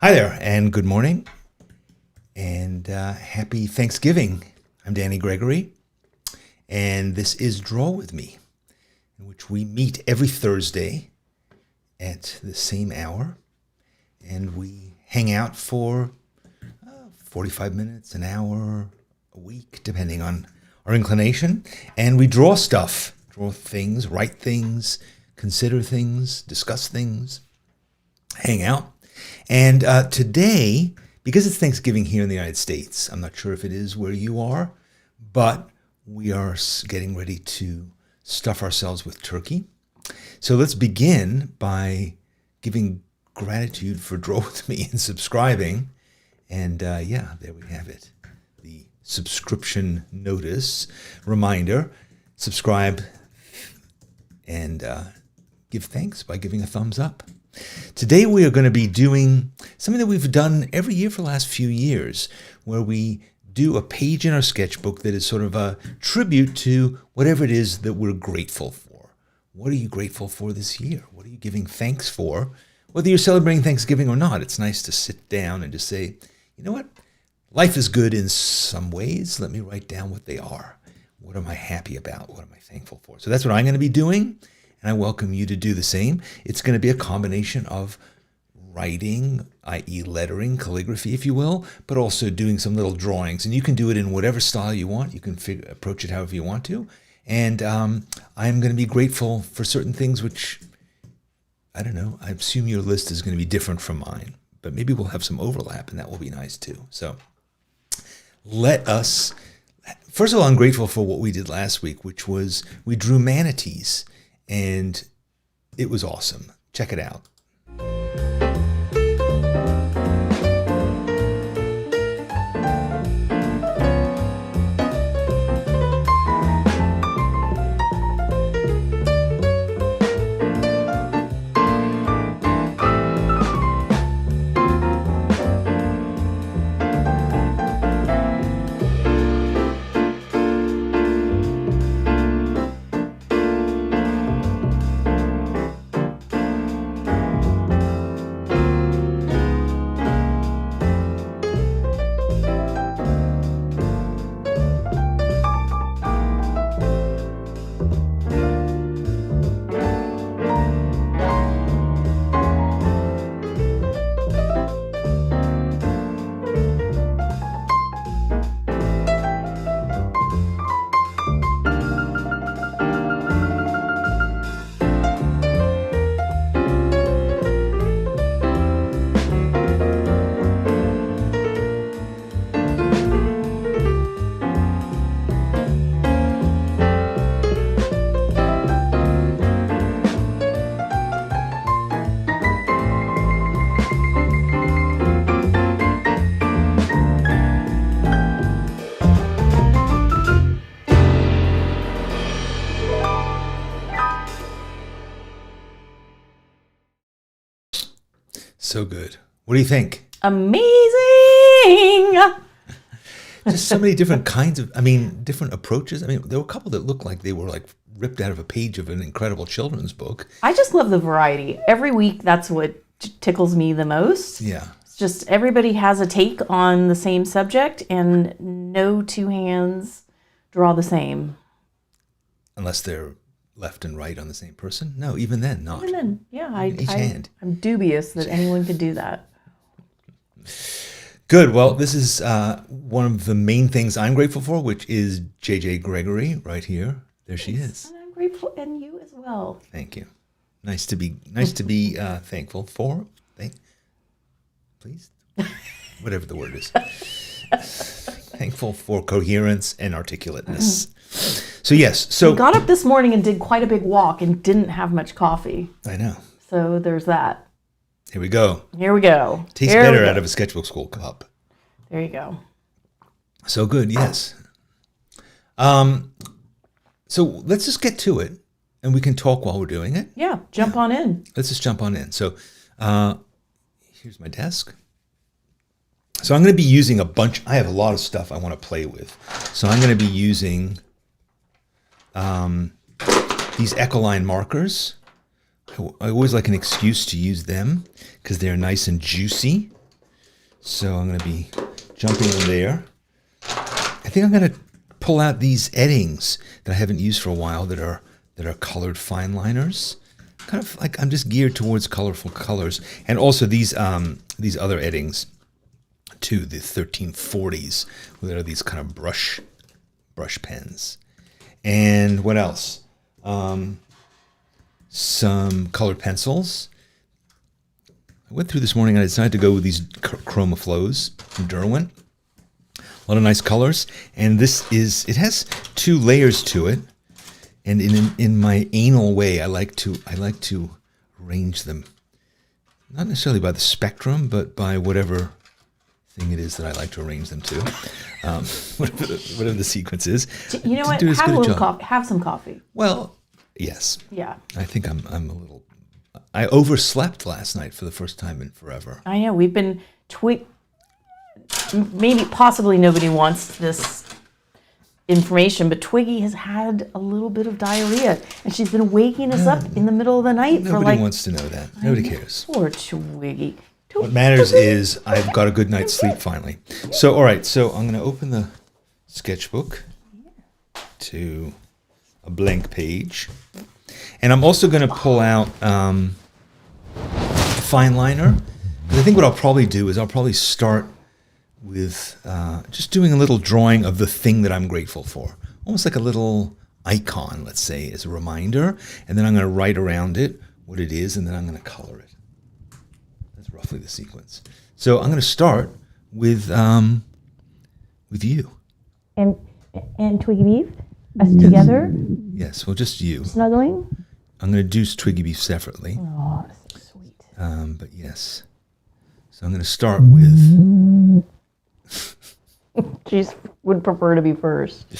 Hi there, and good morning, and happy Thanksgiving. I'm Danny Gregory, and this is Draw With Me, in which we meet every Thursday at the same hour, and we hang out for 45 minutes, an hour, a week, depending on our inclination, and we draw stuff, draw things, write things, consider things, discuss things, hang out. And today, because it's Thanksgiving here in the United States, I'm not sure if it is where you are, but we are getting ready to stuff ourselves with turkey. So let's begin by giving gratitude for Draw With Me and subscribing. And there we have it. The subscription notice reminder. Subscribe and give thanks by giving a thumbs up. Today we are going to be doing something that we've done every year for the last few years, where we do a page in our sketchbook that is sort of a tribute to whatever it is that we're grateful for. What are you grateful for this year? What are you giving thanks for? Whether you're celebrating Thanksgiving or not, it's nice to sit down and just say, you know what? Life is good in some ways. Let me write down what they are. What am I happy about? What am I thankful for? So that's what I'm going to be doing. And I welcome you to do the same. It's going to be a combination of writing, i.e. lettering, calligraphy, if you will, but also doing some little drawings. And you can do it in whatever style you want. You can approach it however you want to. And I'm going to be grateful for certain things, which, I don't know, I assume your list is going to be different from mine. But maybe we'll have some overlap, and that will be nice too. So first of all, I'm grateful for what we did last week, which was we drew manatees. And it was awesome. Check it out. So good. What do you think? Amazing! Just so many different different approaches. There were a couple that looked like they were like ripped out of a page of an incredible children's book. I just love the variety. Every week, that's what tickles me the most. Yeah. It's just everybody has a take on the same subject, and no two hands draw the same. Unless they're left and right on the same person? No, even then, not. Even then, yeah. Each hand. I'm dubious that anyone could do that. Good. Well, this is one of the main things I'm grateful for, which is J.J. Gregory right here. There she is. And I'm grateful, and you as well. Thank you. Nice to be thankful for. Please, whatever the word is. Thankful for coherence and articulateness. So yes, I got up this morning and did quite a big walk and didn't have much coffee. I know. So there's that. Here we go. Tastes better out of a Sketchbook Skool cup. There you go. So good, yes. So let's just get to it, and we can talk while we're doing it. Yeah, jump on in. Let's just jump on in. So here's my desk. So I'm going to be using I have a lot of stuff I want to play with. So I'm going to be using these Ecoline markers. I always like an excuse to use them because they're nice and juicy. So I'm going to be jumping in there. I think I'm going to pull out these eddings that I haven't used for a while that are colored fine liners. Kind of like I'm just geared towards colorful colors. And also these other eddings too, the 1340s, that are these kind of brush pens. And what else? Some colored pencils. I went through this morning and I decided to go with these Chroma Flows from Derwent. A lot of nice colors. And it has 2 layers to it. And in my anal way, I like to arrange them, not necessarily by the spectrum, but by whatever thing it is that I like to arrange them to, whatever the sequence is. You know what? Have a little coffee. Have some coffee. Well, yes. Yeah. I think I'm a little. I overslept last night for the first time in forever. I know. We've been possibly nobody wants this information, but Twiggy has had a little bit of diarrhea, and she's been waking us up in the middle of the night. Nobody wants to know that. Nobody cares. Poor Twiggy. What matters is I've got a good night's sleep finally. So, all right. So I'm going to open the sketchbook to a blank page, and I'm also going to pull out a fine liner. And I think what I'll probably do is I'll probably start with just doing a little drawing of the thing that I'm grateful for. Almost like a little icon, let's say, as a reminder. And then I'm going to write around it what it is, and then I'm going to color it. That's roughly the sequence. So I'm going to start with you. And Twiggy Beef? Us together? Yes, well, just you. Snuggling? I'm going to do Twiggy Beef separately. Oh, so sweet. But yes. So I'm going to start with... She would prefer to be first.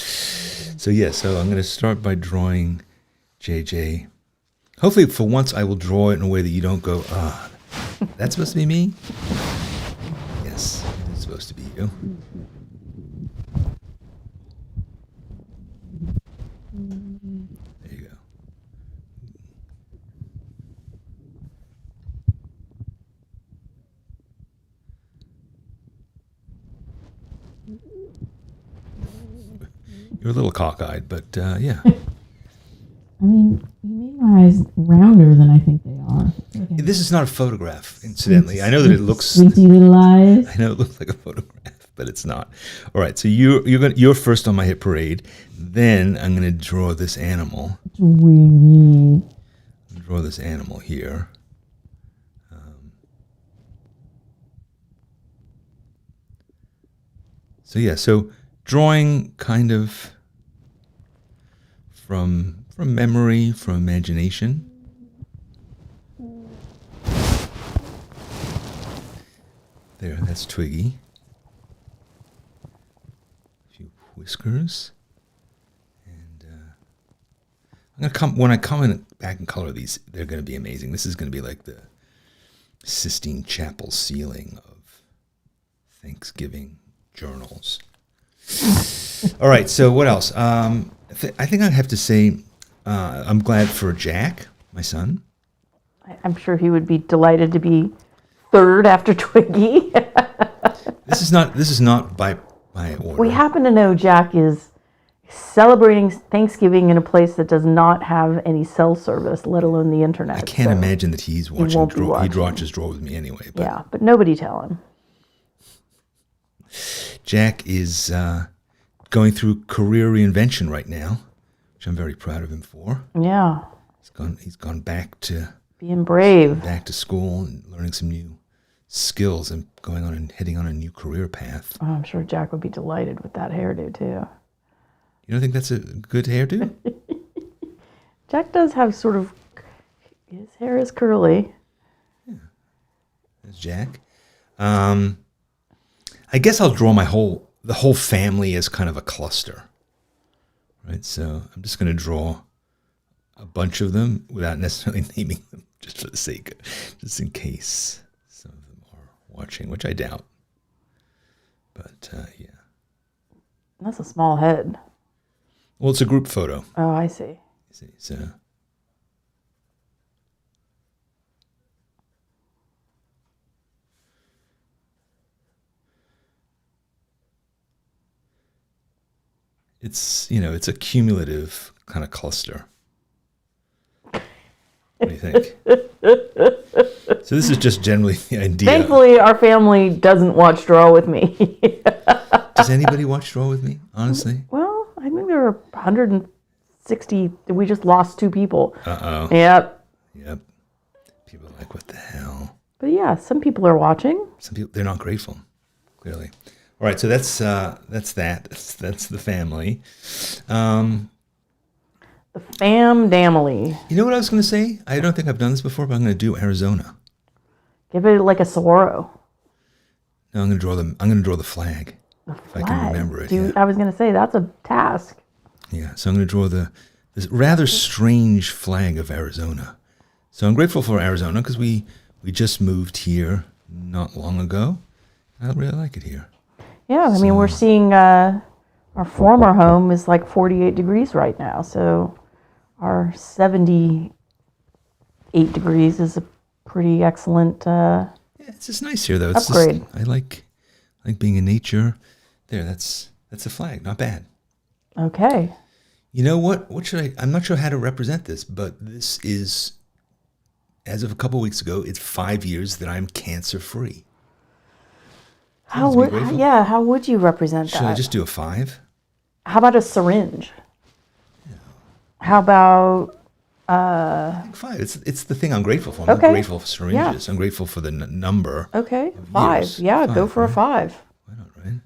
So I'm going to start by drawing JJ. Hopefully for once I will draw it in a way that you don't go, that's supposed to be me? Yes, it's supposed to be you. There you go. You're a little cockeyed, but yeah. I mean, you made my eyes rounder than I think they are. Okay. This is not a photograph, incidentally. I know that it looks. Sweetie little eyes. I know it looks like a photograph, but it's not. All right, so you're first on my hit parade. Then I'm going to draw this animal. Twiggy. Draw this animal here. So drawing kind of from memory, from imagination. There, that's Twiggy. A few whiskers. And I'm gonna when I come in back and color these, they're gonna be amazing. This is gonna be like the Sistine Chapel ceiling of Thanksgiving journals. All right, so what else? I think I have to say I'm glad for Jack, my son. I'm sure he would be delighted to be third after Twiggy. This is not by order. We happen to know Jack is celebrating Thanksgiving in a place that does not have any cell service, let alone the internet. I can't imagine that he's watching. won't be watching. He watches Draw with me anyway. But Yeah, but nobody tell him. Jack is going through career reinvention right now, which I'm very proud of him for. Yeah, He's gone back to being brave. school and learning some new skills and heading on a new career path. Oh, I'm sure Jack would be delighted with that hairdo too. You don't think that's a good hairdo? Jack does have sort of, his hair is curly. That's Jack. I guess I'll draw the whole family as kind of a cluster. Right? So I'm just going to draw a bunch of them without necessarily naming them, just for the sake of, just in case some of them are watching, which I doubt. But yeah. That's a small head. Well, it's a group photo. Oh, I see. You see, so. it's it's a cumulative kind of cluster. What do you think? So this is just generally the idea. Thankfully, our family doesn't watch Draw With Me. Does anybody watch Draw With Me, honestly? Well, I think there were 160. We just lost 2 people. Uh-oh. Yep. People are like, what the hell? But yeah, some people are watching. Some people, they're not grateful, clearly. All right, so that's that. That's the family. The fam-damily. You know what I was going to say? I don't think I've done this before, but I'm going to do Arizona. Give it like a Saguaro. No, I'm going to draw the flag. If I can remember it. Dude, I was going to say, that's a task. Yeah, so I'm going to draw this rather strange flag of Arizona. So I'm grateful for Arizona because we just moved here not long ago. I really like it here. Yeah, I mean, we're seeing our former home is like 48 degrees right now. So our 78 degrees is a pretty excellent Yeah, it's just nice here, though. It's upgrade. I like being in nature. There, that's a flag. Not bad. Okay. You know what? What should I? I'm not sure how to represent this, but this is, as of a couple weeks ago, it's 5 years that I'm cancer-free. How would you represent Should that? I just do a 5? How about a syringe? How about 5. It's the thing I'm grateful for. I'm not Okay. grateful for syringes. I'm grateful for the number. okay, of 5. years. Yeah, go 5, for a right? 5. Why not, right?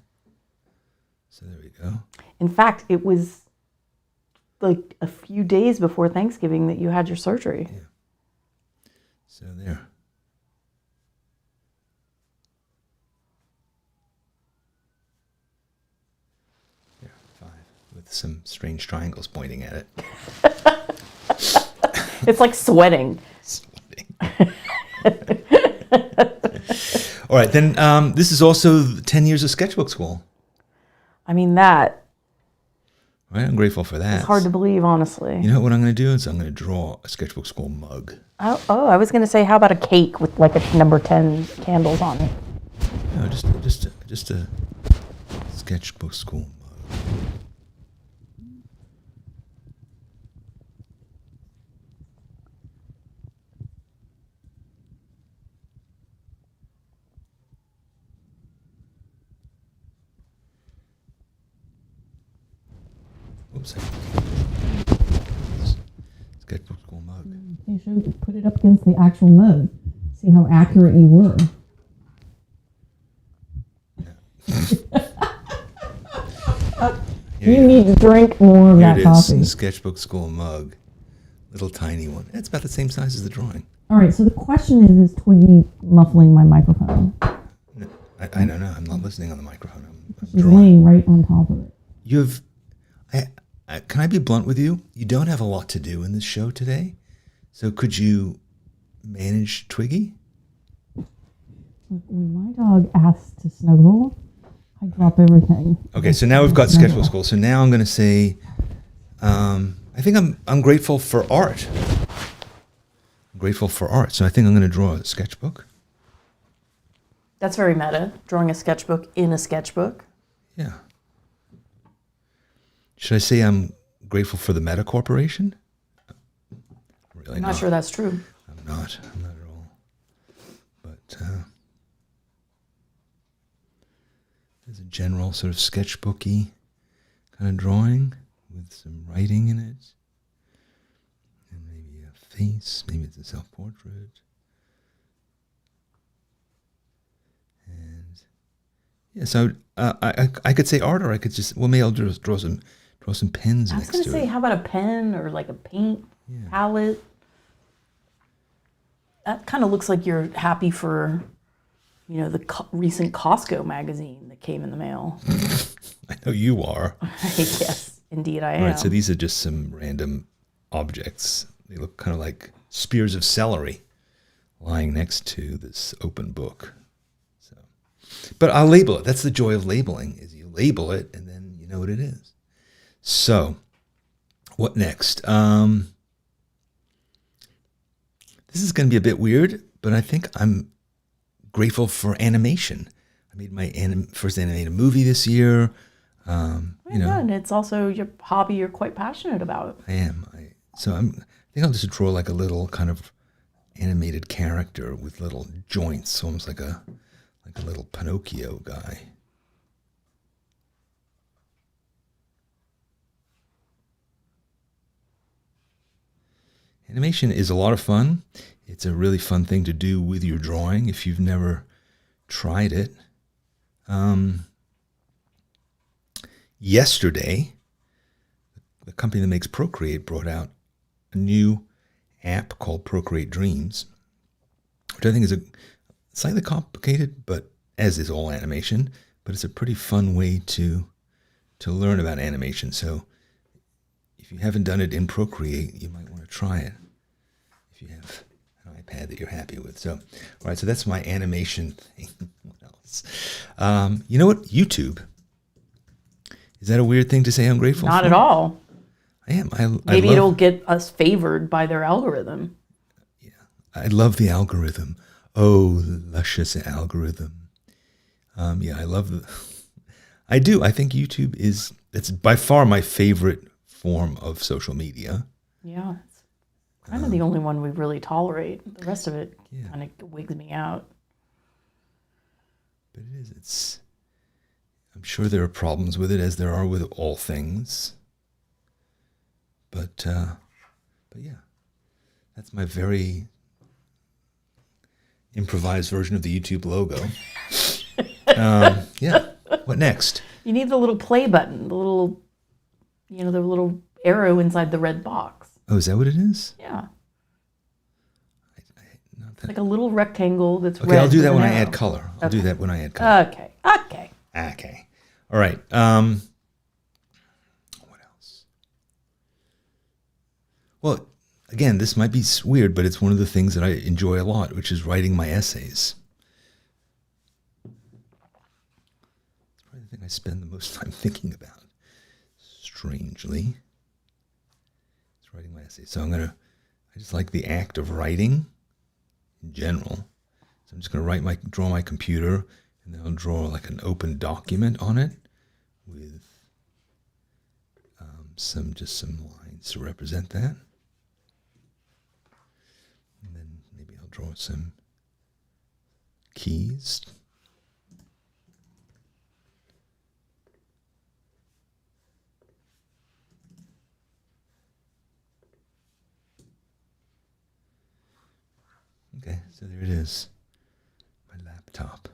So there we go. In fact, it was like a few days before Thanksgiving that you had your surgery. So there. There, 5 with some strange triangles pointing at it. It's like sweating. All right, then this is also 10 years of Sketchbook School. I mean, that Right, I'm grateful for that. is hard to believe, honestly. You know what I'm going to do is I'm going to draw a Sketchbook School mug. Oh, I was going to say, how about a cake with like a number 10 candles on it? No, just a Sketchbook School mug. Oops. Sketchbook School mug. They should put it up against the actual mug. See how accurate you were. You need to drink more of Here that it coffee. is, Sketchbook School mug. Little tiny one. It's about the same size as the drawing. All right, so the question is Twiggy muffling my microphone? No, I don't know. I'm not listening on the microphone. I'm She's drawing. laying right on top of it. You've, can I be blunt with you? You don't have a lot to do in this show today. So could you manage Twiggy? Look, when my dog asks to snuggle, I drop everything. Okay, so now we've got Sketchbook School. So now I'm going to say, I think I'm grateful for art. I'm grateful for art. So I think I'm going to draw a sketchbook. That's very meta, drawing a sketchbook in a sketchbook. Yeah. Should I say I'm grateful for the Meta Corporation? Really I'm not sure that's true. I'm not at all. But there's a general sort of sketchbooky kind of drawing with some writing in it. And maybe a face, maybe it's a self-portrait. And yeah, so I could say art, or I could just, well, maybe I'll just draw some pens I was next going to to say, it. how about a pen or like a paint palette? That kind of looks like you're happy for, the recent Costco magazine that came in the mail. I know you are. Yes, indeed I am. All right, so these are just some random objects. They look kind of like spears of celery lying next to this open book. So, but I'll label it. That's the joy of labeling, is you label it and then you know what it is. So, what next? This is going to be a bit weird, but I think I'm grateful for animation. I made my first animated movie this year. Yeah, and it's also your hobby you're quite passionate about. I am. I think I'll just draw like a little kind of animated character with little joints, almost like a little Pinocchio guy. Animation is a lot of fun. It's a really fun thing to do with your drawing if you've never tried it. Yesterday, the company that makes Procreate brought out a new app called Procreate Dreams, which I think is a slightly complicated, but as is all animation, but it's a pretty fun way to learn about animation. So if you haven't done it in Procreate, you might want to try it if you have an iPad that you're happy with. So, all right, so that's my animation thing. What else? You know what? YouTube. Is that a weird thing to say I'm grateful for? Not at all. I am. Maybe it'll get us favored by their algorithm. Yeah, I love the algorithm. Oh, luscious algorithm. Yeah, I love I do. I think YouTube it's by far my favorite form of social media. Yeah, it's kind of the only one we really tolerate. The rest of it Yeah. kind of wigs me out. But I'm sure there are problems with it, as there are with all things. But yeah, that's my very improvised version of the YouTube logo. Yeah. What next? You need the little play button, the little arrow inside the red box. Oh, is that what it is? Yeah, Not that. like a little rectangle that's red. Okay, I'll do that with when an I add arrow. color. I'll do that when I add color. Okay. Okay. All right. What else? Well, again, this might be weird, but it's one of the things that I enjoy a lot, which is writing my essays. It's probably the thing I spend the most time thinking about. Strangely, it's writing my essays. So I just like the act of writing in general. So I'm just gonna draw my computer, and then I'll draw like an open document on it with some lines to represent that. And then maybe I'll draw some keys. Okay, so there it is. My laptop.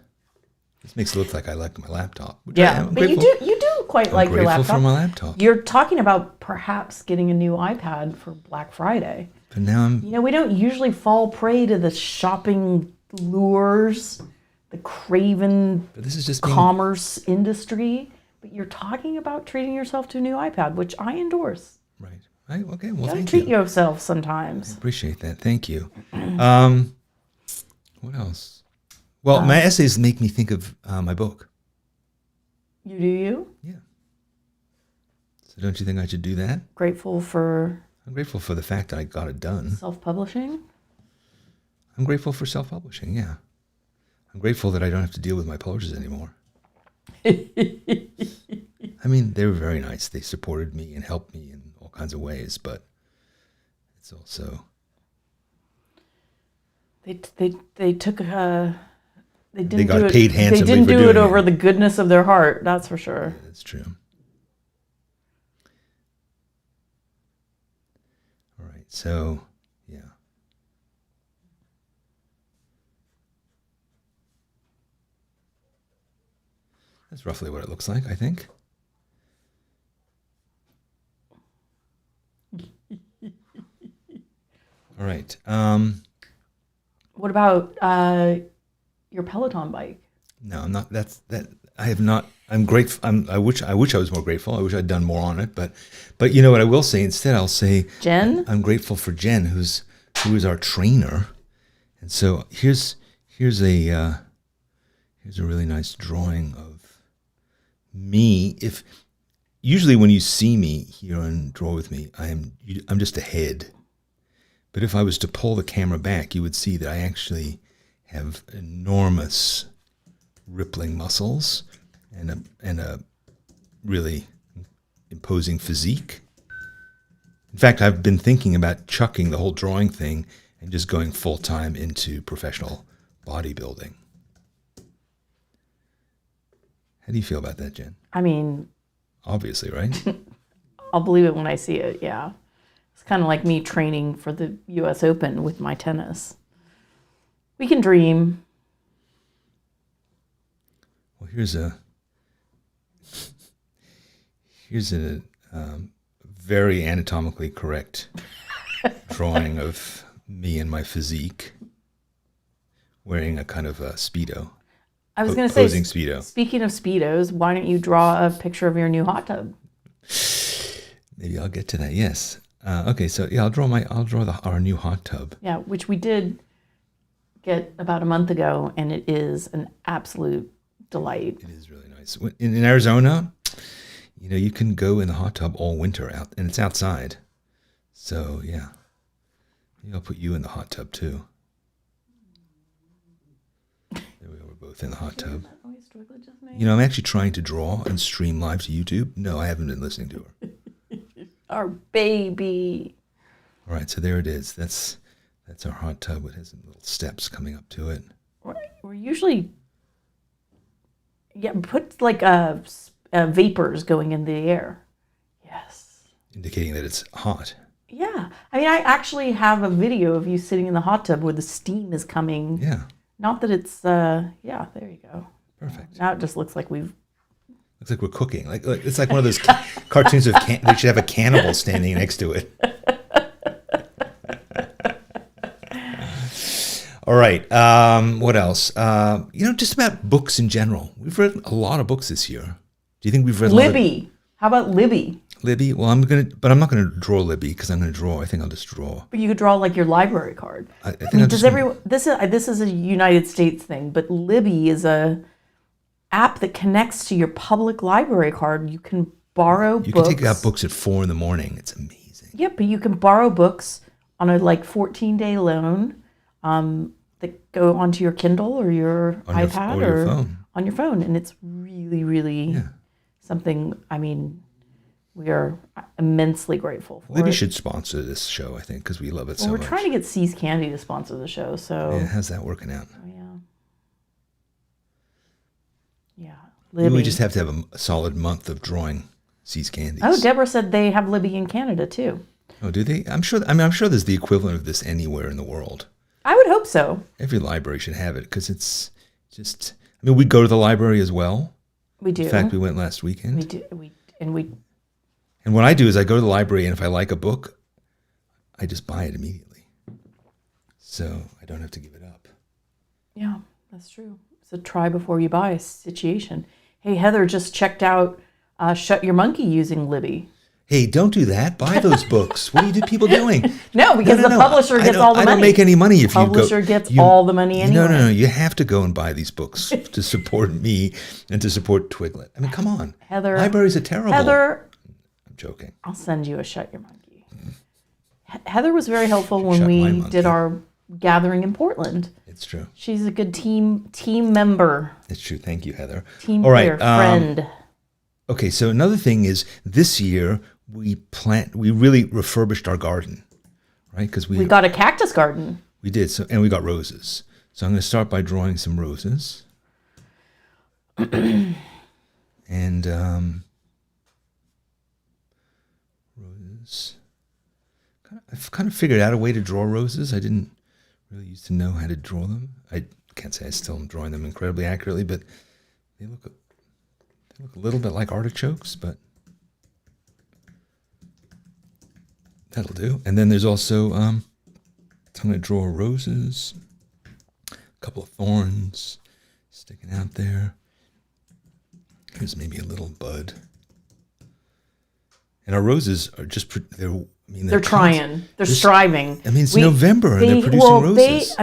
This makes it look like I like my laptop. Which I Yeah, am. I'm but grateful. you do quite like your Grateful laptop. for my laptop. You're talking about perhaps getting a new iPad for Black Friday. But now I'm We don't usually fall prey to the shopping lures, the craven but this is just being, commerce industry. But you're talking about treating yourself to a new iPad, which I endorse. right. Okay, well You gotta thank treat you. yourself sometimes. Appreciate that. Thank you. What else? Well, my essays make me think of my book. You do you? Yeah. So don't you think I should do that? Grateful for I'm grateful for the fact that I got it done. self-publishing? I'm grateful for self-publishing, yeah. I'm grateful that I don't have to deal with my publishers anymore. I mean, they were very nice. They supported me and helped me in all kinds of ways, but it's also... They took they didn't They got do it, paid they handsomely didn't for do doing it over it. the goodness of their heart, that's for sure. That's true. All right, so, yeah. That's roughly what it looks like, I think. All right. What about your Peloton bike? No, I'm not. I have not. I'm grateful. I wish I was more grateful. I wish I'd done more on it. But you know what I will say instead? I'll say Jen? I'm grateful for Jen, who is our trainer. And so here's a really nice drawing of me. If usually when you see me here and draw with me, I'm just a head. But if I was to pull the camera back, you would see that I actually have enormous rippling muscles and a really imposing physique. In fact, I've been thinking about chucking the whole drawing thing and just going full-time into professional bodybuilding. How do you feel about that, Jen? I mean, Obviously, right? I'll believe it when I see it, yeah. It's kind of like me training for the US Open with my tennis. We can dream. Well, here's a very anatomically correct drawing of me and my physique wearing a kind of a Speedo. I was going to say, posing Speedo. Speaking of Speedos, why don't you draw a picture of your new hot tub? Maybe I'll get to that. Yes. Okay. So yeah, I'll draw our new hot tub. Yeah, which we did get about a month ago, and it is an absolute delight. It is really nice. In Arizona, you can go in the hot tub all winter out, and it's outside. So yeah, maybe I'll put you in the hot tub too. There we go. We're both in the hot tub. I'm actually trying to draw and stream live to YouTube. No, I haven't been listening to her. Our baby. All right, so there it is. That's our hot tub. It has some little steps coming up to it. We're usually put like vapors going in the air. Yes. Indicating that it's hot. Yeah. I mean, I actually have a video of you sitting in the hot tub where the steam is coming. Yeah. Not that it's, there you go. Perfect. Now it just looks like we're cooking. Like it's like one of those cartoons of they should have a cannibal standing next to it. All right. What else? Just about books in general. We've read a lot of books this year. Do you think we've read Libby? How about Libby? Libby? Well, I'm not gonna draw Libby because I'm gonna draw. I think I'll just draw. But you could draw like your library card. This is a United States thing, but Libby is a app that connects to your public library card. You can borrow books. You can take out books at 4 a.m. It's amazing. Yeah, but you can borrow books on a 14-day loan that go onto your Kindle or your iPad or your phone. On your phone, and it's really, really something. I mean, we are immensely grateful for. Libby should sponsor this show, I think, because we love it so much. We're trying to get C's Candy to sponsor the show, so yeah, how's that working out? Yeah. Maybe we just have to have a solid month of drawing C's Candies. Oh, Deborah said they have Libby in Canada too. Oh, do they? I'm sure there's the equivalent of this anywhere in the world. I would hope so. Every library should have it because it's just. I mean, we go to the library as well. We do. In fact, we went last weekend. We do. And what I do is I go to the library, and if I like a book, I just buy it immediately. So I don't have to give it up. Yeah, that's true. It's a try before you buy situation. Hey, Heather just checked out Shut Your Monkey using Libby. Hey, don't do that. Buy those books. What are you people doing? No, because the publisher gets all the money. I don't make any money if you go. Publisher gets all the money anyway. No. You have to go and buy these books to support me and to support Twiglet. I mean, come on. Heather. Libraries are terrible. Heather. I'm joking. I'll send you a Shut Your Monkey. Heather was very helpful when we did our gathering in Portland. It's true. She's a good team member. It's true. Thank you, Heather. Team player, friend. Okay, so another thing is this year we really refurbished our garden, right? Because we got a cactus garden. We did, and we got roses. So I'm going to start by drawing some roses. And roses. I've kind of figured out a way to draw roses. I didn't really used to know how to draw them. I can't say I still am drawing them incredibly accurately, but they look a little bit like artichokes, but that'll do. And then there's also, I'm going to draw roses, a couple of thorns sticking out there. Here's maybe a little bud. And our roses are just, they're trying. They're striving. I mean, it's November and they're producing roses.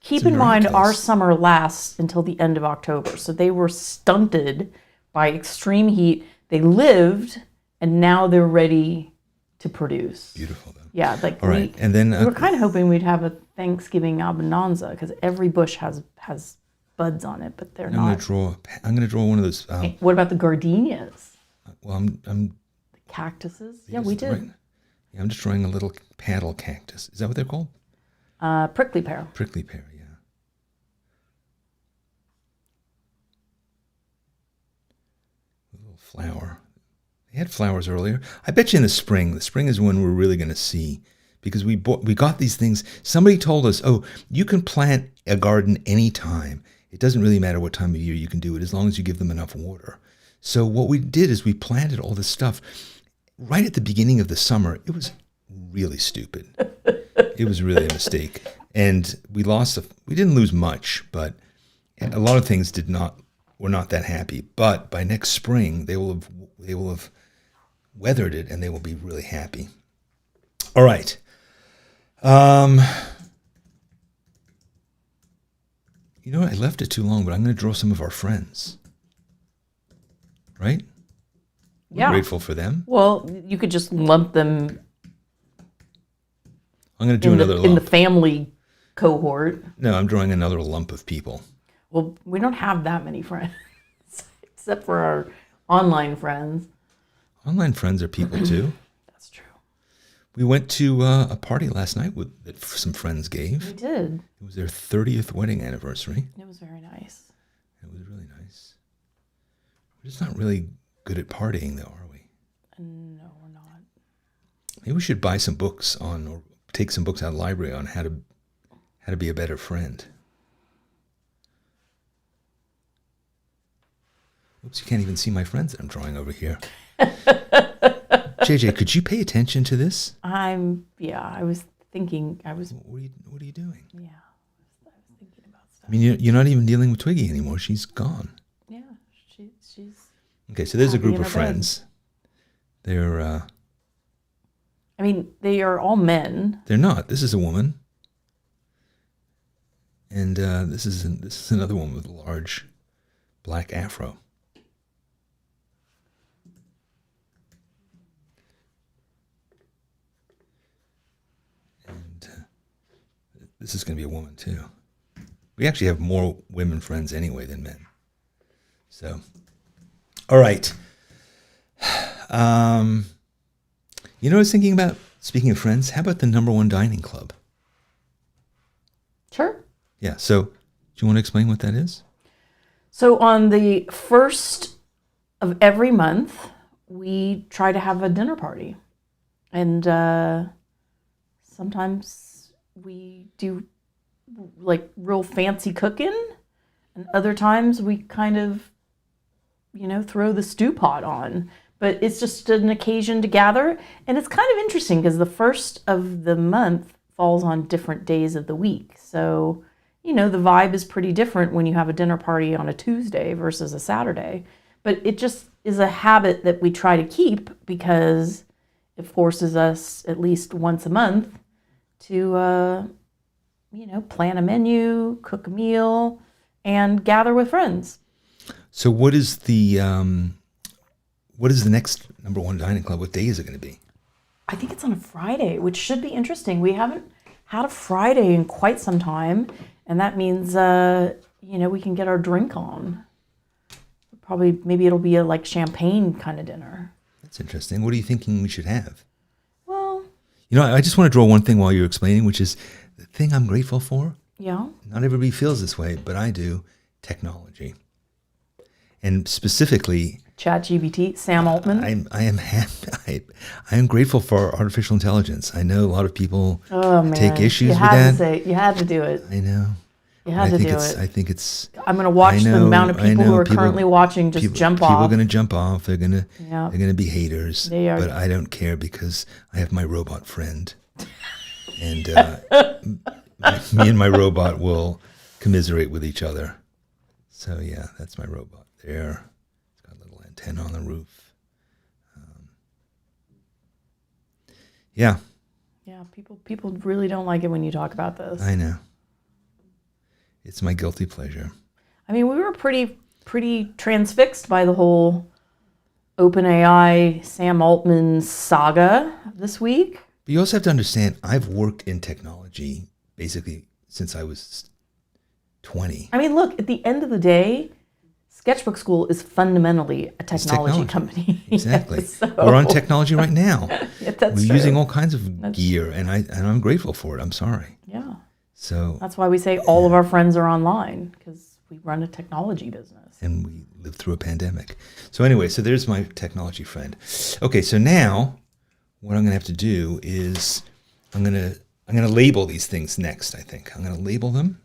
Keep in mind our summer lasts until the end of October. So they were stunted by extreme heat. They lived and now they're ready to produce. Beautiful though. Yeah. All right. And then we were kind of hoping we'd have a Thanksgiving bonanza because every bush has buds on it, but they're not. I'm going to draw one of those. What about the gardenias? Well, I'm Cactuses? Yeah, we did. Right. Yeah, I'm just drawing a little paddle cactus. Is that what they're called? Prickly pear. Prickly pear, yeah. A little flower. They had flowers earlier. I bet you in the spring. The spring is when we're really going to see, because we got these things. Somebody told us, oh, you can plant a garden anytime. It doesn't really matter what time of year you can do it as long as you give them enough water. So what we did is we planted all this stuff right at the beginning of the summer. It was really stupid. It was really a mistake. And we didn't lose much, but a lot of things were not that happy. But by next spring, they will have weathered it and they will be really happy. All right. You know what? I left it too long, but I'm going to draw some of our friends. Right? We're grateful for them. Well, you could just lump them. I'm going to do another lump. In the family cohort. No, I'm drawing another lump of people. Well, we don't have that many friends, except for our online friends. Online friends are people too. That's true. We went to a party last night that some friends gave. We did. It was their 30th wedding anniversary. It was very nice. It was really nice. We're just not really good at partying, though, are we? No, we're not. Maybe we should buy some books or take some books out of the library on how to be a better friend. Oops, you can't even see my friends that I'm drawing over here. JJ, could you pay attention to this? I was thinking, What are you doing? Yeah, I was thinking about stuff. I mean, you're not even dealing with Twiggy anymore. She's gone. Yeah, she's... Okay, so there's a group of friends. They're... I mean, they are all men. They're not. This is a woman. And this is another one with a large black afro. And this is going to be a woman too. We actually have more women friends anyway than men. So, all right. You know what I was thinking about? Speaking of friends, how about the number one dining club? Sure. Yeah. So, do you want to explain what that is? So on the first of every month, we try to have a dinner party. And sometimes we do like real fancy cooking. And other times we kind of, throw the stew pot on. But it's just an occasion to gather. And it's kind of interesting because the first of the month falls on different days of the week. So, the vibe is pretty different when you have a dinner party on a Tuesday versus a Saturday. But it just is a habit that we try to keep because it forces us at least once a month to, plan a menu, cook a meal, and gather with friends. So what is the next number one dining club? What day is it going to be? I think it's on a Friday, which should be interesting. We haven't had a Friday in quite some time, and that means we can get our drink on. Maybe it'll be a champagne kind of dinner. That's interesting. What are you thinking we should have? Well, I just want to draw one thing while you're explaining, which is the thing I'm grateful for. Yeah. Not everybody feels this way, but I do. Technology, and specifically ChatGPT, Sam Altman. I am grateful for artificial intelligence. I know a lot of people take issues with that. You had to do it. I know. You had to do it. I think it's. I'm going to watch the amount of people who are currently watching jump off. People are going to jump off. They're going to be haters. They are. But I don't care because I have my robot friend, and me and my robot will commiserate with each other. So yeah, that's my robot there. It's got a little antenna on the roof. Yeah. Yeah, people really don't like it when you talk about this. I know. It's my guilty pleasure. I mean, we were pretty transfixed by the whole OpenAI Sam Altman saga this week. But you also have to understand, I've worked in technology basically since I was 20. I mean, look, at the end of the day, Sketchbook Skool is fundamentally a technology company. Exactly. Yes, so- We're on technology right now. Yeah, that's We're true. using all kinds of gear, and I'm grateful for it. I'm sorry. Yeah. So, That's why we say all of our friends are online, because we run a technology business. and we lived through a pandemic. So anyway, so there's my technology friend. Okay, so now what I'm going to have to do is I'm going to label these things next. I think I'm going to label them.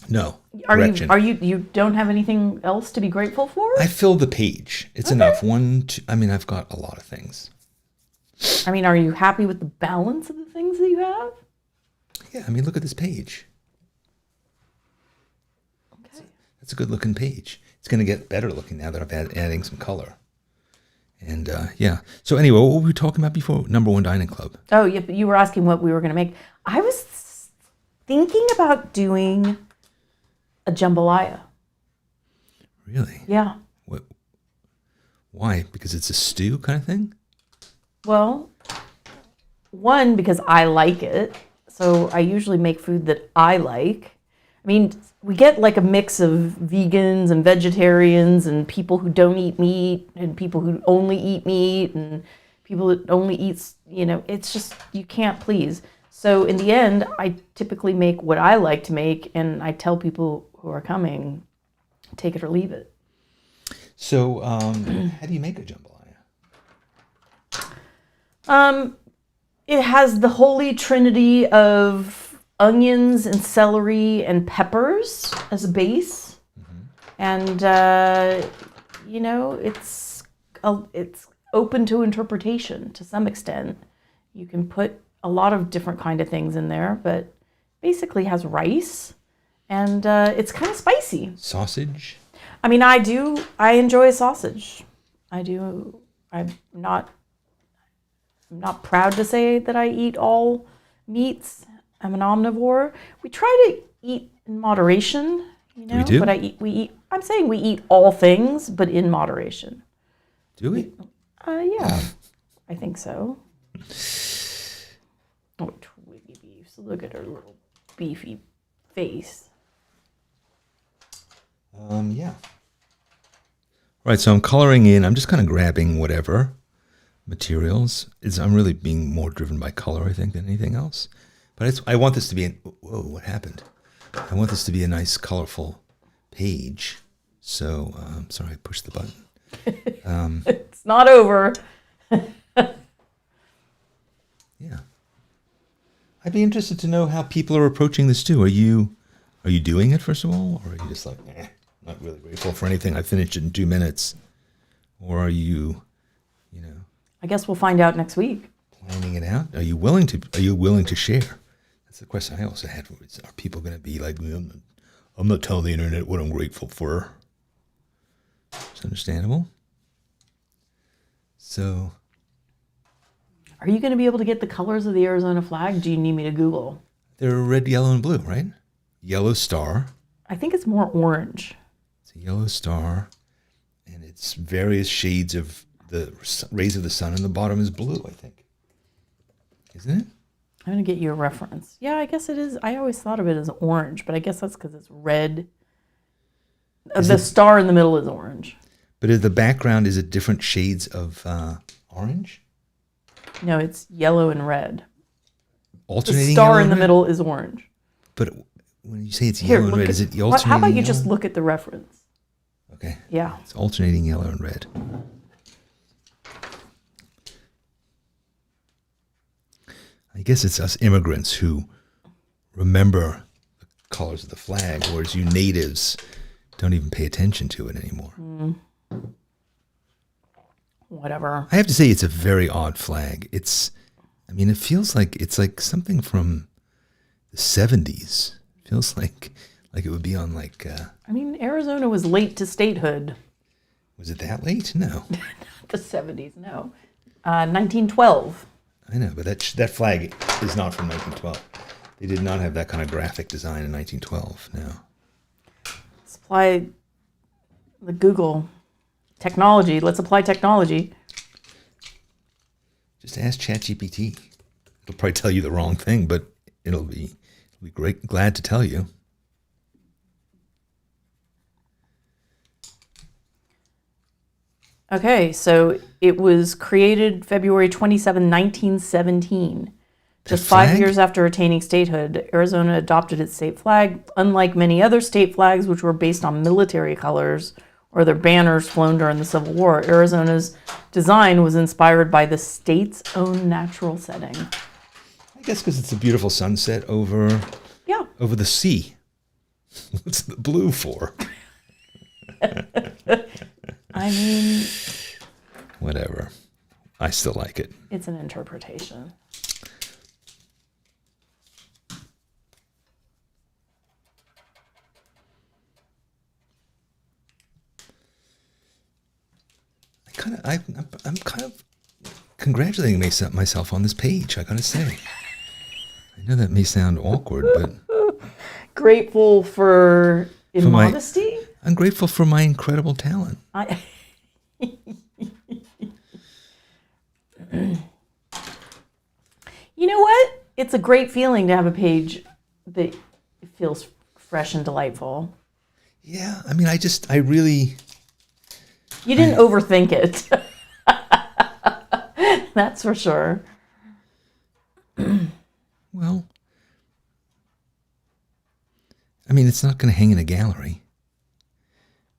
No, correction. You don't have anything else to be grateful for? I filled the page. It's enough. I've got a lot of things. I mean, are you happy with the balance of the things that you have? Yeah, I mean, look at this page. Okay. That's a good looking page. It's going to get better looking now that I've adding some color. And yeah. So anyway, what were we talking about before? Number One Dining Club. Oh, yeah, but you were asking what we were going to make. I was thinking about doing a jambalaya. Really? Yeah. What? Why? Because it's a stew kind of thing? Well, one, because I like it. So I usually make food that I like. I mean, we get like a mix of vegans and vegetarians and people who don't eat meat and people who only eat meat and people that only eat, it's just, you can't please. So in the end, I typically make what I like to make, and I tell people who are coming, take it or leave it. So how do you make a jambalaya? It has the holy trinity of onions and celery and peppers as a base. And, it's open to interpretation to some extent. You can put a lot of different kind of things in there, but basically has rice, and it's kind of spicy. Sausage? I mean, I enjoy a sausage. I do. I'm not proud to say that I eat all meats. I'm an omnivore. We try to eat in moderation, We do? But I'm saying we eat all things, but in moderation. Do we? Yeah, I think so. Oh, Twiggy Beefs. Look at her little beefy face. Yeah. Right, so I'm coloring in. I'm just kind of grabbing whatever materials. I'm really being more driven by color, I think, than anything else. But I want this to be whoa, what happened? I want this to be a nice, colorful page. So, sorry, I pushed the button. It's not over. Yeah. I'd be interested to know how people are approaching this too. Are you doing it, first of all? Or are you just like, not really grateful for anything. I finished it in 2 minutes. Or are you, I guess we'll find out next week. planning it out? Are you willing to share? That's the question I also had. Are people going to be like, I'm not telling the internet what I'm grateful for? It's understandable. So, Are you going to be able to get the colors of the Arizona flag? Do you need me to Google? they're red, yellow, and blue, right? Yellow star. I think it's more orange. It's a yellow star, and it's various shades of the rays of the sun, and the bottom is blue, I think. Isn't it? I'm going to get you a reference. Yeah, I guess it is. I always thought of it as orange, but I guess that's because it's red. The star in the middle is orange. But the background, is it different shades of orange? No, it's yellow and red. Alternating The star yellow in and the red? middle is orange. But when you say it's Here, yellow and look red, at- is it alternating How about you yellow? just look at the reference? Okay. Yeah. It's alternating yellow and red. I guess it's us immigrants who remember the colors of the flag, whereas you natives don't even pay attention to it anymore. Whatever. I have to say it's a very odd flag. It feels like it's like something from the 70s. It feels like it would be on like, I mean, Arizona was late to statehood. was it that late? No. The 70s, no. 1912. I know, but that flag is not from 1912. They did not have that kind of graphic design in 1912, no. Supply the Google technology. Let's apply technology. Just ask ChatGPT. It'll probably tell you the wrong thing, but it'll be glad to tell you. Okay, so it was created February 27, 1917. Just 5 flag? years after attaining statehood, Arizona adopted its state flag. Unlike many other state flags, which were based on military colors or their banners flown during the Civil War, Arizona's design was inspired by the state's own natural setting. I guess because it's a beautiful sunset over Yeah. the sea. What's the blue for? I mean, Whatever. I still like it. it's an interpretation. I'm kind of congratulating myself on this page, I gotta say. I know that may sound awkward, but Grateful for my- immodesty? I'm grateful for my incredible talent. You know what? It's a great feeling to have a page that feels fresh and delightful. Yeah, I mean, I really, You didn't overthink it. That's for sure. well, I mean, it's not going to hang in a gallery,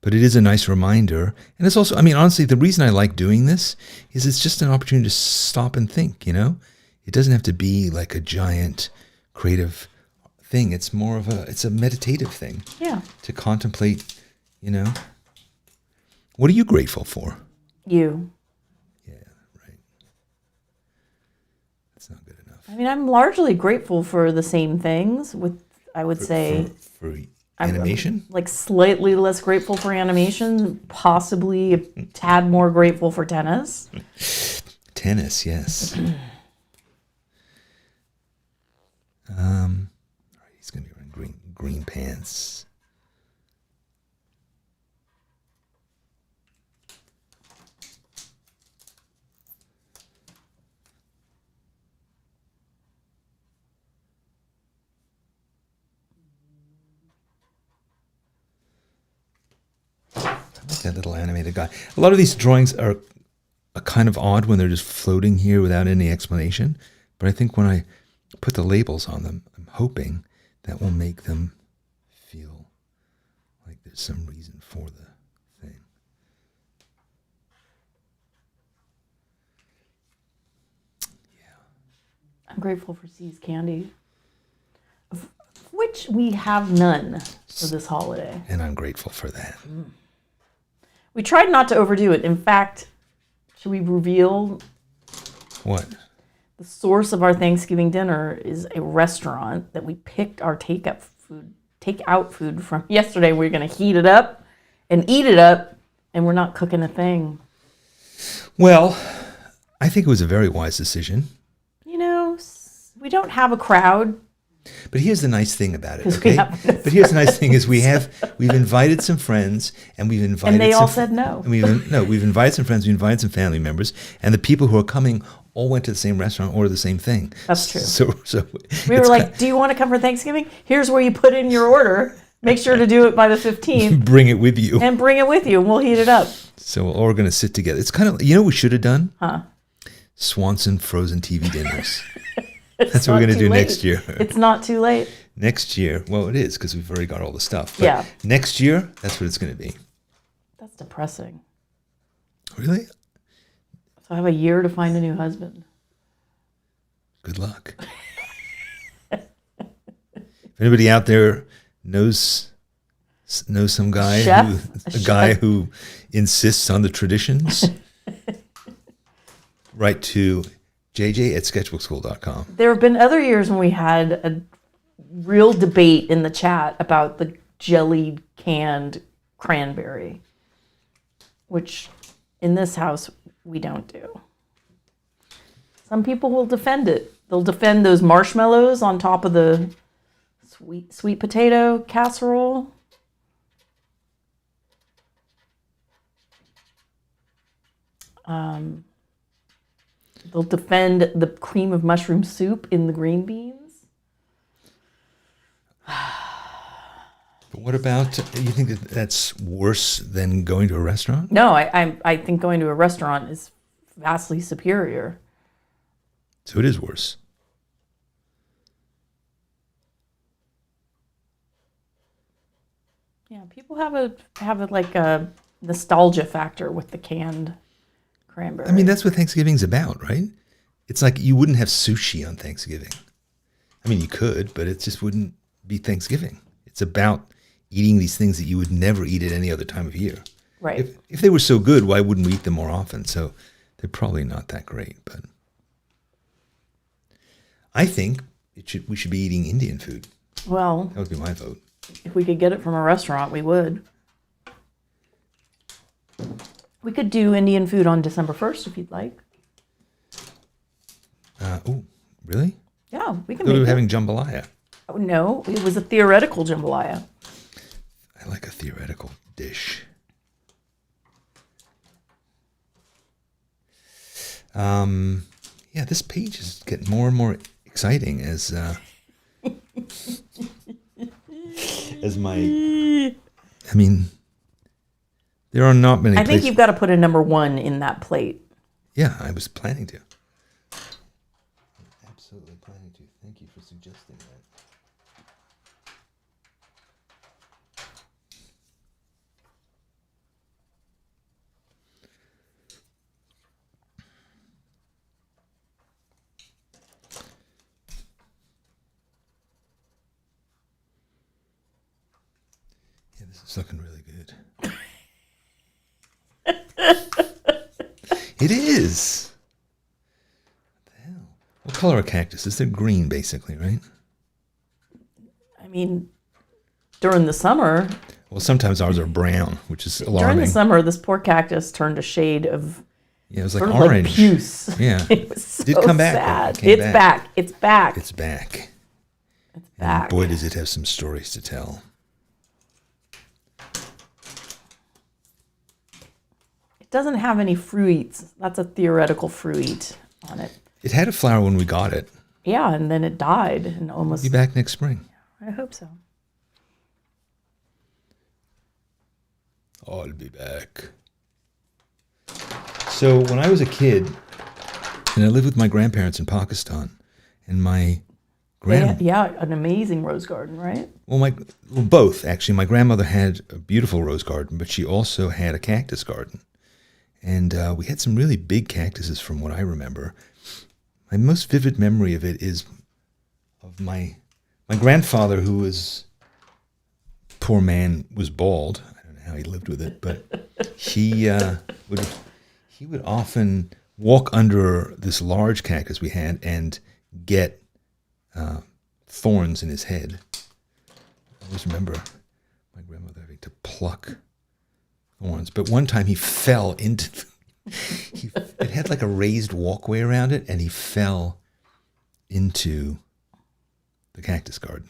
but it is a nice reminder. And it's also, I mean, honestly, the reason I like doing this is it's just an opportunity to stop and think, you know? It doesn't have to be like a giant creative thing. It's more of it's a meditative thing. Yeah. To contemplate, you know. What are you grateful for? You. Yeah, right. That's not good enough. I mean, I'm largely grateful for the same things with, I would say, For animation? like slightly less grateful for animation, possibly a tad more grateful for tennis. Tennis, yes. He's gonna be wearing green pants. I like that little animated guy. A lot of these drawings are kind of odd when they're just floating here without any explanation. But I think when I put the labels on them, I'm hoping that will make them feel like there's some reason for the thing. I'm grateful for See's candy, of which we have none for this holiday. And I'm grateful for that. We tried not to overdo it. In fact, should we reveal What? the source of our Thanksgiving dinner is a restaurant that we picked our takeout food from yesterday. We're going to heat it up and eat it up, and we're not cooking a thing. Well, I think it was a very wise decision. You know, we don't have a crowd. But here's the nice thing about it, 'Cause we okay? have- But here's the nice thing is we've invited some friends and we've invited And they all some- said no. And we've invited some friends, we've invited some family members, and the people who are coming all went to the same restaurant, ordered the same thing. That's true. So We were like, do you want to come for Thanksgiving? Here's where you put in your order. Make sure to do it by the 15th bring it with you. and bring it with you, and we'll heat it up. So we're all going to sit together. It's kind of, you know what we should have done? Huh? Swanson frozen TV dinners. That's what we're going to do next year. It's not too late. Next year, well, it is because we've already got all the stuff. But Yeah. next year, that's what it's going to be. That's depressing. Really? So I have a year to find a new husband. Good luck. If anybody out there knows some guy Chef? who insists on the traditions, write to jj@sketchbookschool.com. There have been other years when we had a real debate in the chat about the jellied canned cranberry, which in this house we don't do. Some people will defend it. They'll defend those marshmallows on top of the sweet potato casserole. They'll defend the cream of mushroom soup in the green beans. But What about, you think that that's worse than going to a restaurant? No, I think going to a restaurant is vastly superior. So it is worse. Yeah, people have a like a nostalgia factor with the canned cranberry. I mean, that's what Thanksgiving's about, right? It's like you wouldn't have sushi on Thanksgiving. I mean, you could, but it just wouldn't be Thanksgiving. It's about eating these things that you would never eat at any other time of year. right. If they were so good, why wouldn't we eat them more often? So they're probably not that great, but I think we should be eating Indian food. Well, That would be my vote. if we could get it from a restaurant, we would. We could do Indian food on December 1st if you'd like. Oh, really? Yeah, we can We make were it. having jambalaya. Oh, no, it was a theoretical jambalaya. I like a theoretical dish. Yeah, this page is getting more and more exciting as my. I mean, there are not many. I think you've got to put a number 1 in that plate. Yeah, I was planning to. Absolutely planning to. Thank you for suggesting that. Yeah, this is looking really good. It is. What the hell? What color are cactuses? They're green, basically, right? I mean, during the summer, Well, sometimes ours are brown, which is during alarming. the summer, this poor cactus turned a shade of Yeah, it was like sort of orange. like puce. Yeah. It was so Did come back, though. sad. It came It's back. back. It's back. It's back. It's And back. boy, does it have some stories to tell. It doesn't have any fruits. That's a theoretical fruit on it. It had a flower when we got it. Yeah, and then it died and almost. Be back next spring. I hope so. I'll be back. So when I was a kid, and I lived with my grandparents in Pakistan, and my Yeah, an amazing rose garden, right? well, both actually. My grandmother had a beautiful rose garden, but she also had a cactus garden, and we had some really big cactuses from what I remember. My most vivid memory of it is of my grandfather, who was poor man, was bald. I don't know how he lived with it, but he would often walk under this large cactus we had and get thorns in his head. I always remember my grandmother having to pluck thorns. But one time he fell into it had like a raised walkway around it, and he fell into the cactus garden.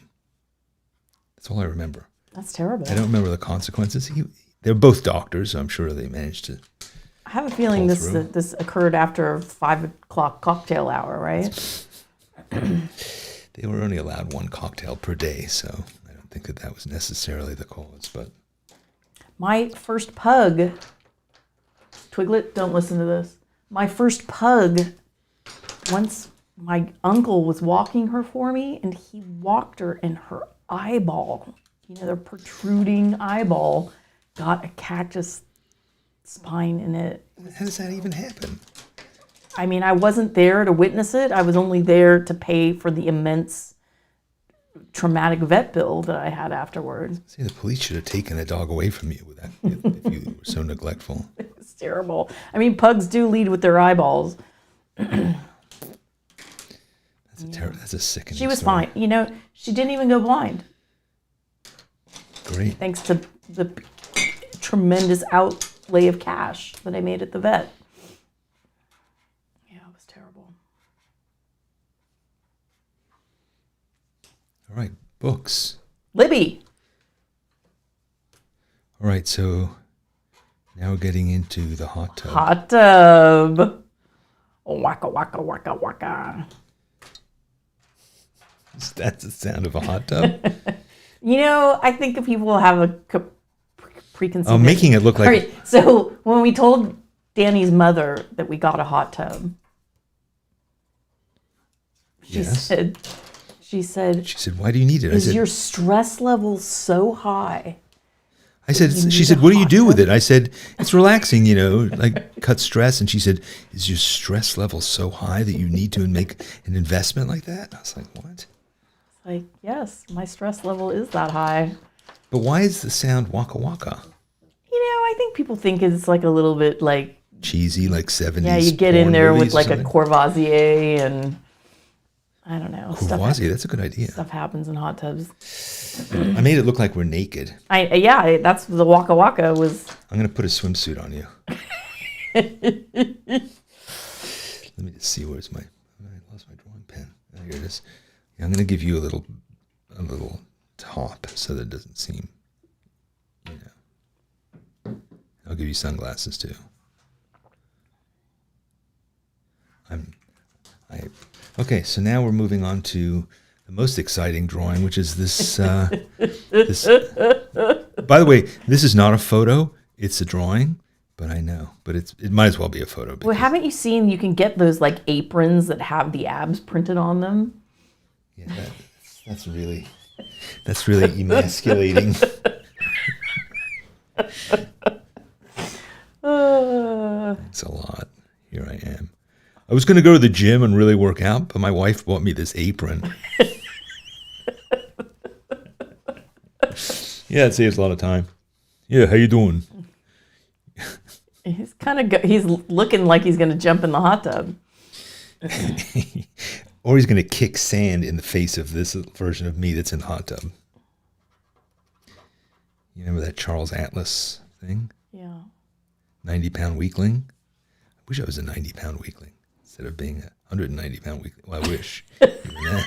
That's all I remember. That's terrible. I don't remember the consequences. They're both doctors, so I'm sure they managed to. I have a feeling pull this through. this occurred after 5 o'clock cocktail hour, right? They were only allowed one cocktail per day, so I don't think that was necessarily the cause. But My first pug, Twiglet, don't listen to this. My first pug, once my uncle was walking her for me, and he walked her, and her eyeball, the protruding eyeball, got a cactus spine in it. how does that even happen? I mean, I wasn't there to witness it. I was only there to pay for the immense traumatic vet bill that I had afterwards. See, the police should have taken the dog away from you with that if you were so neglectful. It's terrible. I mean, pugs do lead with their eyeballs. That's a sickening She was story. fine. She didn't even go blind, Great. thanks to the tremendous outlay of cash that I made at the vet. Yeah, it was terrible. All right, books. Libby. All right, so now we're getting into the hot tub. Hot tub. Waka, waka, waka, waka. That's the sound of a hot tub. You know, I think if people have a preconceived. Oh, making it look like. All right. So when we told Danny's mother that we got a hot tub, she Yes. said, She said, "Why do you need it?" "Is your stress level so high?" She need said, a "What do you hot do with tub? it?" I said, "It's relaxing, like cut stress." And she said, "Is your stress level so high that you need to make an investment like that?" I was like, "What?" Like, yes, my stress level is that high. But why is the sound waka waka? You know, I think people think it's like a little bit like, Cheesy, like 70s. yeah, you get in porn there movies with or like a something? Courvoisier and I don't know. Courvoisier, that's a good idea. Stuff happens in hot tubs. I made it look like we're naked. That's the Waka Waka was. I'm going to put a swimsuit on you. Let me just see, I lost my drawing pen. Oh, here it is. Yeah, I'm going to give you a little top so that it doesn't seem, I'll give you sunglasses too. Okay, so now we're moving on to the most exciting drawing, which is this. This. By the way, this is not a photo; it's a drawing. But I know, but it might as well be a photo. Well, haven't you seen? You can get those like aprons that have the abs printed on them. Yeah, that's really emasculating. It's a lot. Here I am. I was going to go to the gym and really work out, but my wife bought me this apron. Yeah, it saves a lot of time. Yeah, how you doing? He's he's looking like he's going to jump in the hot tub. Or he's going to kick sand in the face of this version of me that's in the hot tub. You remember that Charles Atlas thing? Yeah. 90-pound weakling? I wish I was a 90-pound weakling instead of being a 190-pound weakling. Well, I wish. I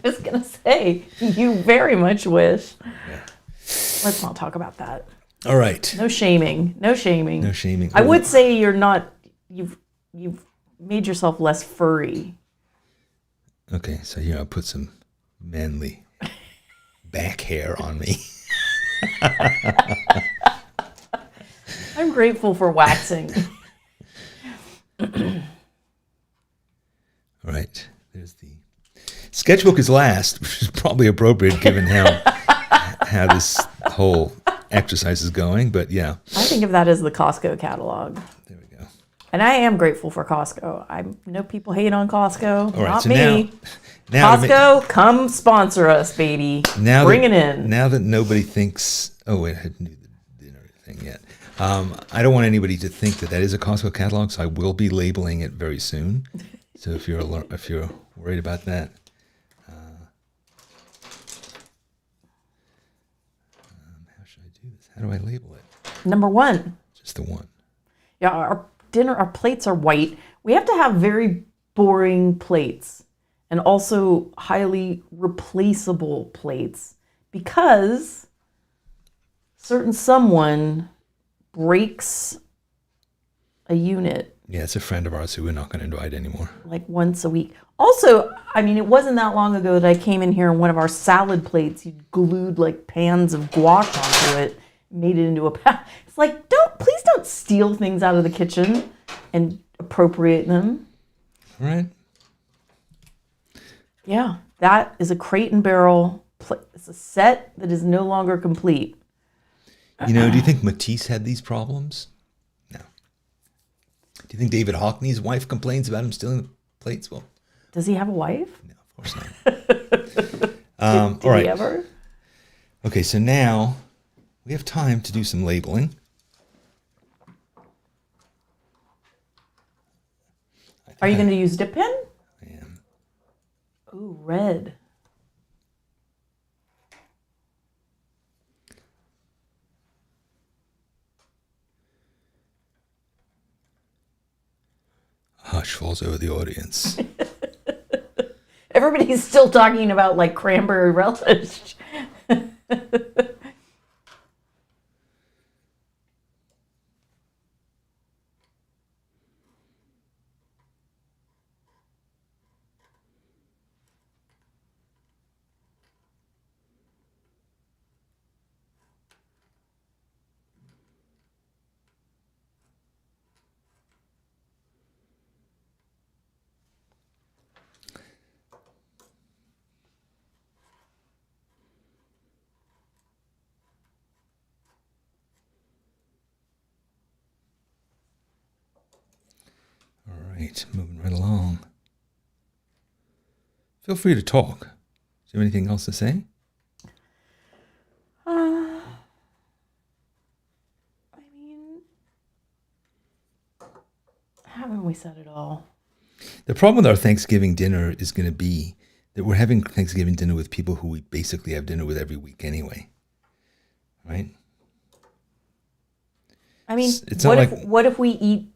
was going to say, you very much wish. Yeah. Let's not talk about that. All right. No shaming. No shaming. No shaming. I would say you've made yourself less furry. Okay, so here I'll put some manly back hair on me. I'm grateful for waxing. All right, there's the sketchbook is last, which is probably appropriate given how this whole exercise is going. But yeah, I think of that as the Costco catalog. there we go. And I am grateful for Costco. I know people hate on Costco. All right, Not so me. now Costco, come sponsor us, baby. Bring it in. Now that nobody thinks, oh wait, I didn't do the dinner thing yet. I don't want anybody to think that is a Costco catalog, so I will be labeling it very soon. So if you're worried about that, how should I do this? How do I label it? Number 1. Just the one. Yeah, our plates are white. We have to have very boring plates and also highly replaceable plates because someone breaks a unit Yeah, it's a friend of ours who we're not going to invite anymore. like once a week. Also, I mean, it wasn't that long ago that I came in here and one of our salad plates, you glued like pans of gouache onto it, made it into a pan. It's like, please don't steal things out of the kitchen and appropriate them. All right. Yeah, that is a Crate and Barrel plate. It's a set that is no longer complete. Do you think Matisse had these problems? No. Do you think David Hockney's wife complains about him stealing the plates? Well, Does he have a wife? no, of course not. Did all right. he ever? Okay, so now we have time to do some labeling. Are you going to use dip pen? I am. Ooh, red. Hush falls over the audience. Everybody's still talking about like cranberry relish. right, moving right along. Feel free to talk. Do you have anything else to say? I mean, haven't we said it all? The problem with our Thanksgiving dinner is going to be that we're having Thanksgiving dinner with people who we basically have dinner with every week anyway. Right? I mean, It's not like, what if we eat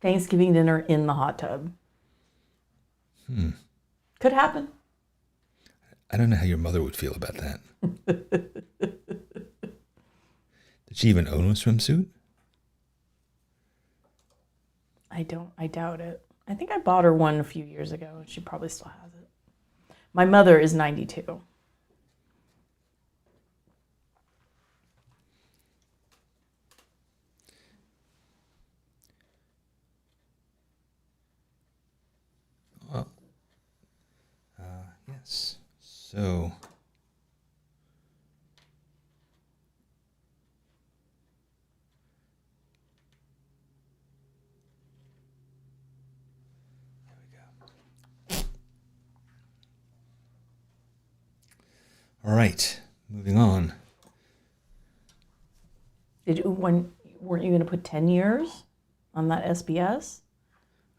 Thanksgiving dinner in the hot tub? Could happen. I don't know how your mother would feel about that. Did she even own a swimsuit? I doubt it. I think I bought her one a few years ago. She probably still has it. My mother is 92. Yes. So, there we go. All right, moving on. Weren't you going to put 10 years on that SBS?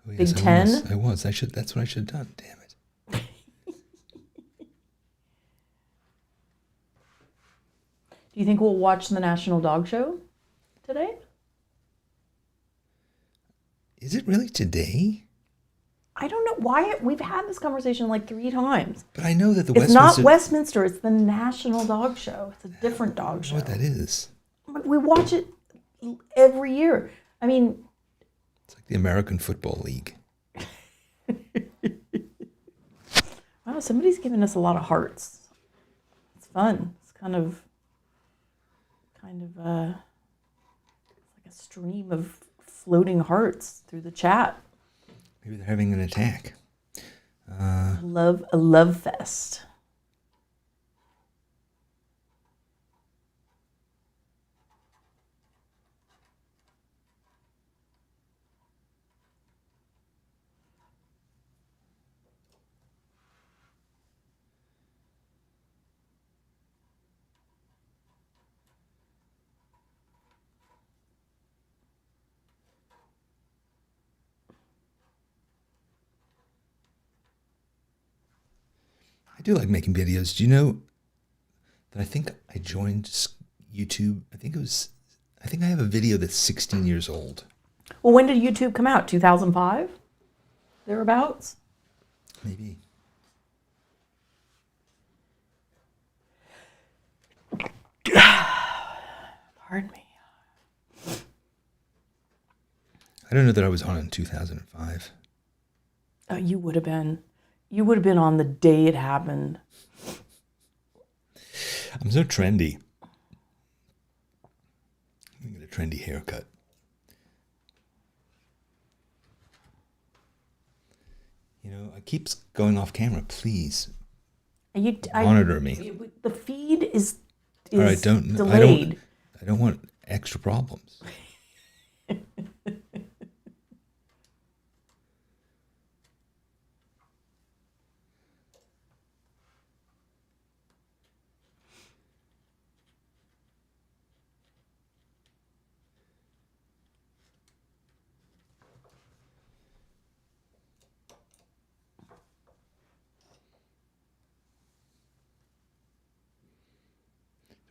Oh, Big I 10? was. I was. That's what I should have done. Damn it. Do you think we'll watch the National Dog Show today? Is it really today? I don't know why we've had this conversation like 3 times. But I know that the It's Westminster. not Westminster, it's the National Dog Show. It's a different I dog don't show. know what that is. But we watch it every year. I mean, It's like the American Football League. wow, somebody's giving us a lot of hearts. It's fun. It's kind of it's like a stream of floating hearts through the chat. Maybe they're having an attack. A love fest. I do like making videos. Do you know that I think I joined YouTube? I think I have a video that's 16 years old. Well, when did YouTube come out? 2005? Thereabouts? Maybe. Pardon me. I don't know that I was on in 2005. Oh, you would have been. You would have been on the day it happened. I'm so trendy. I'm gonna get a trendy haircut. You know, I keep going off camera. Please monitor me. The feed is All right, delayed. I don't want extra problems.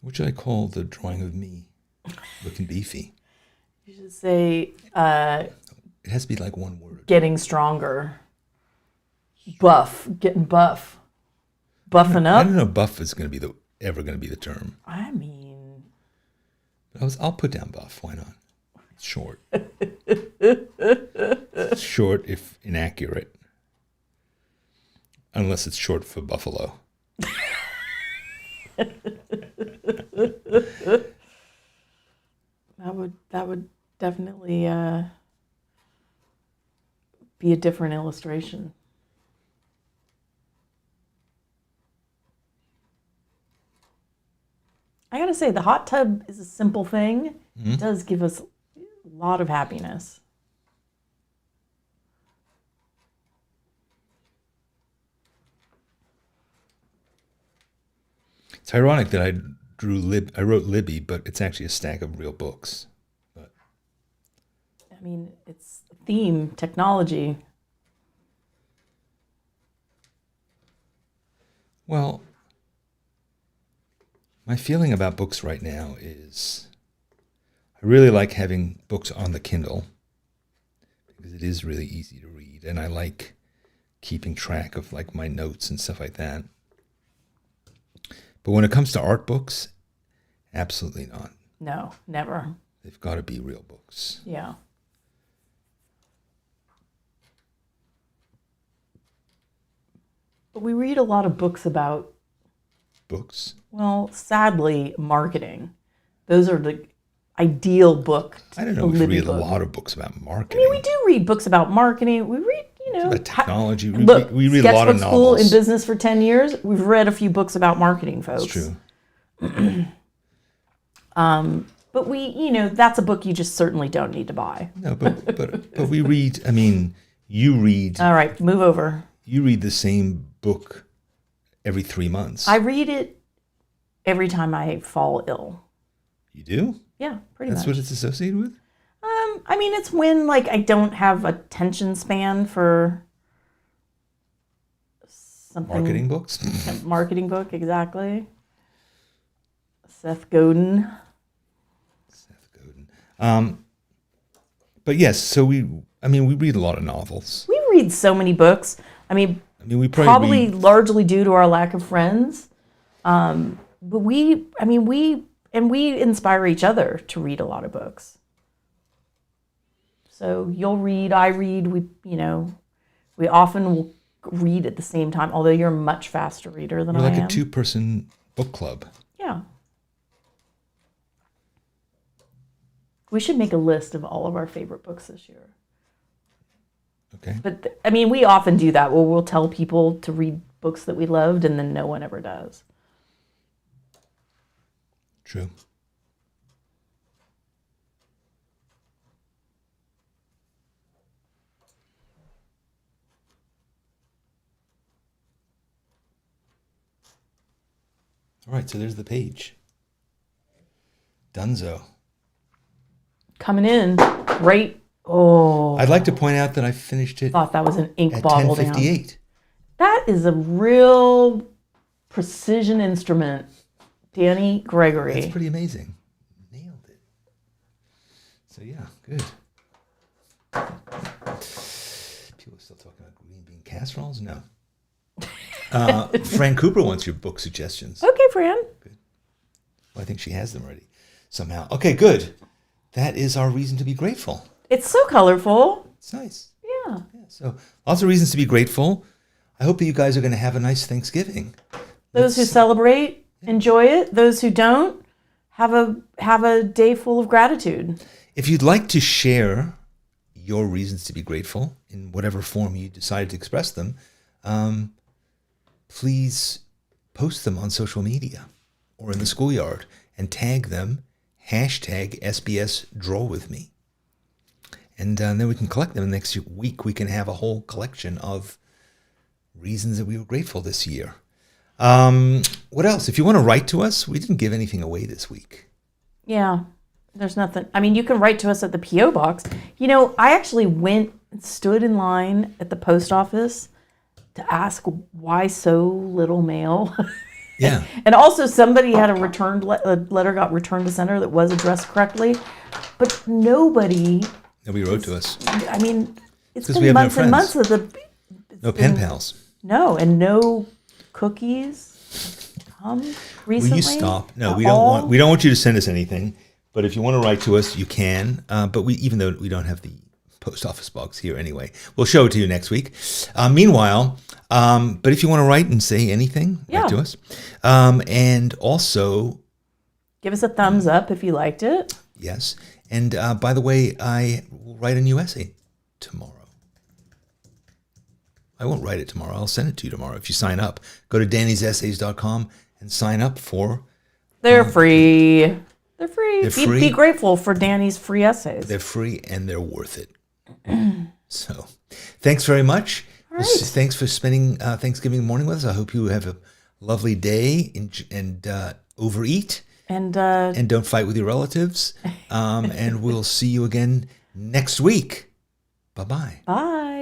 What should I call the drawing of me looking beefy? You should say It has to be like one word. getting stronger. Buff. Getting buff. Buffing I up. don't know if buff is ever going to be the term. I mean, But I'll put down buff. Why not? It's short. It's short if inaccurate. Unless it's short for buffalo. that would definitely be a different illustration. I gotta say, the hot tub is a simple thing. It does give us a lot of happiness. It's ironic that I wrote Libby, but it's actually a stack of real books. But I mean, it's theme, technology. well, my feeling about books right now is I really like having books on the Kindle because it is really easy to read, and I like keeping track of like my notes and stuff like that. But when it comes to art books, absolutely not. No, never. They've got to be real books. Yeah. But we read a lot of books about, Books? well, sadly, marketing. Those are the ideal book. I don't know if we Libby read a book. lot of books about I marketing. mean, we do read books about marketing. We read, about technology. Look, We read a lot of Sketchbook School novels. in business for 10 years. We've read a few books about marketing, folks. It's true. But we, that's a book you just certainly don't need to buy. No, but we read. I mean, you read. All right, move over. You read the same book every 3 months. I read it every time I fall ill. You do? Yeah, pretty That's much. what it's associated with? I mean, it's when like I don't have attention span for something. Marketing books? Marketing book, exactly. Seth Godin. Seth Godin. But yes, so we read a lot of novels. We read so many books. I mean, We probably read, largely due to our lack of friends. But we inspire each other to read a lot of books. So you'll read, I read, we often will read at the same time, although you're a much faster reader than we're I like am. a 2-person book club. Yeah. We should make a list of all of our favorite books this year. Okay. But we often do that. We'll tell people to read books that we loved, and then no one ever does. True. All right, so there's the page. Dunzo. Coming in, right? Oh, I'd like to point out that I finished it thought that was an ink at bottle down. 10:58. That is a real precision instrument, Danny Gregory. That's pretty amazing. Nailed it. So yeah, good. People are still talking about green bean casseroles? No. Fran Cooper wants your book suggestions. Okay, Fran. Well, I think she has them already somehow. Okay, good. That is our reason to be grateful. It's so colorful. It's nice. Yeah. Yeah, so lots of reasons to be grateful. I hope that you guys are going to have a nice Thanksgiving. Those who celebrate, enjoy it. Those who don't, have a day full of gratitude. If you'd like to share your reasons to be grateful in whatever form you decide to express them, please post them on social media or in the schoolyard and tag them, #SBS Draw With Me. And then we can collect them. Next week, we can have a whole collection of reasons that we were grateful this year. What else? If you want to write to us, we didn't give anything away this week. Yeah. There's nothing. You can write to us at the P.O. Box. I actually went and stood in line at the post office to ask why so little mail. Yeah. And also somebody had a letter got returned to sender that was addressed correctly, but nobody wrote to us. It's 'Cause been we have no months and months friends. of No pen pals. no cookies come recently. Will you stop? No, At we don't all? want you to send us anything. But if you want to write to us, you can. But even though we don't have the post office box here anyway, we'll show it to you next week. Meanwhile, but if you want to write and say anything, Yeah. write to us. And also, Give us a thumbs up if you liked it. yes. And by the way, I will write a new essay tomorrow. I won't write it tomorrow. I'll send it to you tomorrow if you sign up. Go to dannysessays.com and sign up for. They're free. They're free. They're free. Be grateful for Danny's free essays. They're free and they're worth it. So, thanks very much. All right. Thanks for spending Thanksgiving morning with us. I hope you have a lovely day and overeat. And Don't fight with your relatives. And we'll see you again next week. Bye-bye. bye.